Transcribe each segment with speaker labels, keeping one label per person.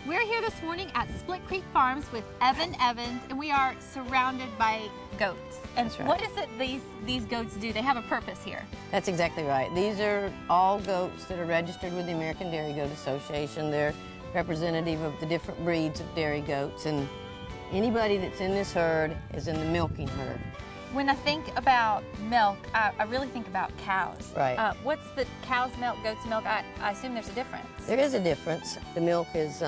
Speaker 1: We're here this morning at Split Creek Farms with Evan Evans, and we are surrounded by goats. And
Speaker 2: That's right.
Speaker 1: What is it these goats do? They have a purpose here.
Speaker 2: That's exactly right. These are all goats that are registered with the American Dairy Goat Association. They're representative of the different breeds of dairy goats, and anybody that's in this herd is in the milking herd.
Speaker 1: When I think about milk, I really think about cows.
Speaker 2: Right.
Speaker 1: What's the cow's milk, goat's milk? I assume there's a difference.
Speaker 2: There is a difference. The milk is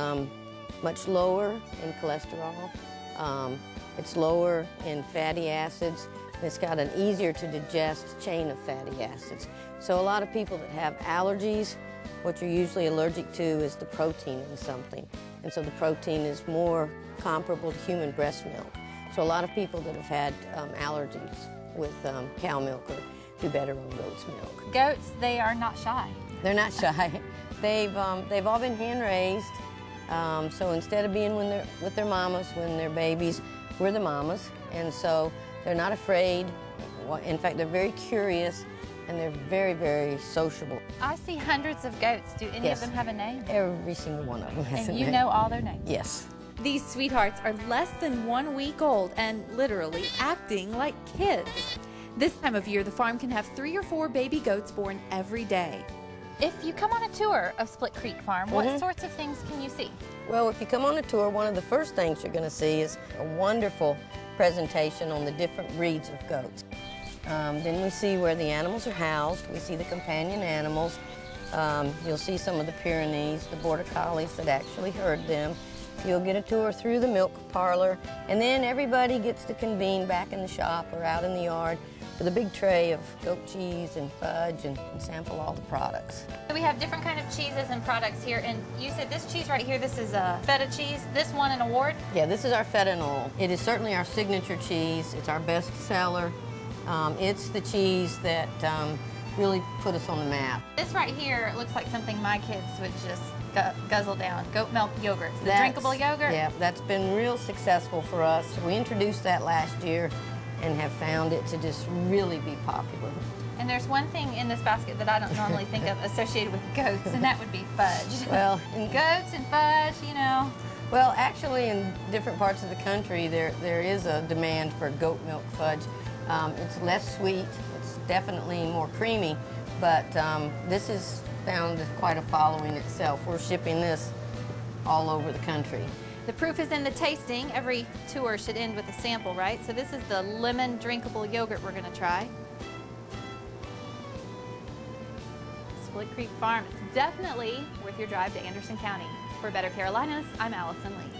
Speaker 2: much lower in cholesterol. It's lower in fatty acids. It's got an easier to digest chain of fatty acids. So a lot of people that have allergies, what you're usually allergic to is the protein in something. And so the protein is more comparable to human breast milk. So a lot of people that have had allergies with cow milk do better on goat's milk.
Speaker 1: Goats, they are not shy.
Speaker 2: They're not shy. They've all been hand raised. So instead of being with their mamas when they're babies, we're the mamas. And so they're not afraid. In fact, they're very curious and they're very, very sociable.
Speaker 1: I see hundreds of goats. Do any
Speaker 2: Yes.
Speaker 1: of them have a name?
Speaker 2: Every single one of them has a
Speaker 1: And
Speaker 2: name.
Speaker 1: you know all their names?
Speaker 2: Yes.
Speaker 3: These sweethearts are less than 1 week old and literally acting like kids. This time of year, the farm can have 3 or 4 baby goats born every day.
Speaker 1: If you come on a tour of Split Creek Farm, what sorts of things can you see?
Speaker 2: Well, if you come on a tour, one of the first things you're going to see is a wonderful presentation on the different breeds of goats. Then we see where the animals are housed. We see the companion animals. You'll see some of the Pyrenees, the Border Collies that actually herd them. You'll get a tour through the milk parlor, and then everybody gets to convene back in the shop or out in the yard with a big tray of goat cheese and fudge and sample all the products.
Speaker 1: We have different kind of cheeses and products here, and you said this cheese right here, this is a feta cheese. This won an award?
Speaker 2: Yeah, this is our feta and oil. It is certainly our signature cheese. It's our best seller. It's the cheese that really put us on the map.
Speaker 1: This right here looks like something my kids would just guzzle down. Goat milk yogurt, the drinkable yogurt.
Speaker 2: Yeah, that's been real successful for us. We introduced that last year and have found it to just really be popular.
Speaker 1: And there's one thing in this basket that I don't normally think of associated with goats, and that would be fudge.
Speaker 2: Well,
Speaker 1: goats and fudge, you know.
Speaker 2: Well, actually, in different parts of the country, there is a demand for goat milk fudge. It's less sweet. It's definitely more creamy, but this has found quite a following itself. We're shipping this all over the country.
Speaker 1: The proof is in the tasting. Every tour should end with a sample, right? So this is the lemon drinkable yogurt we're going to try. Split Creek Farm. It's definitely worth your drive to Anderson County. For Better Carolinas, I'm Allison Lee.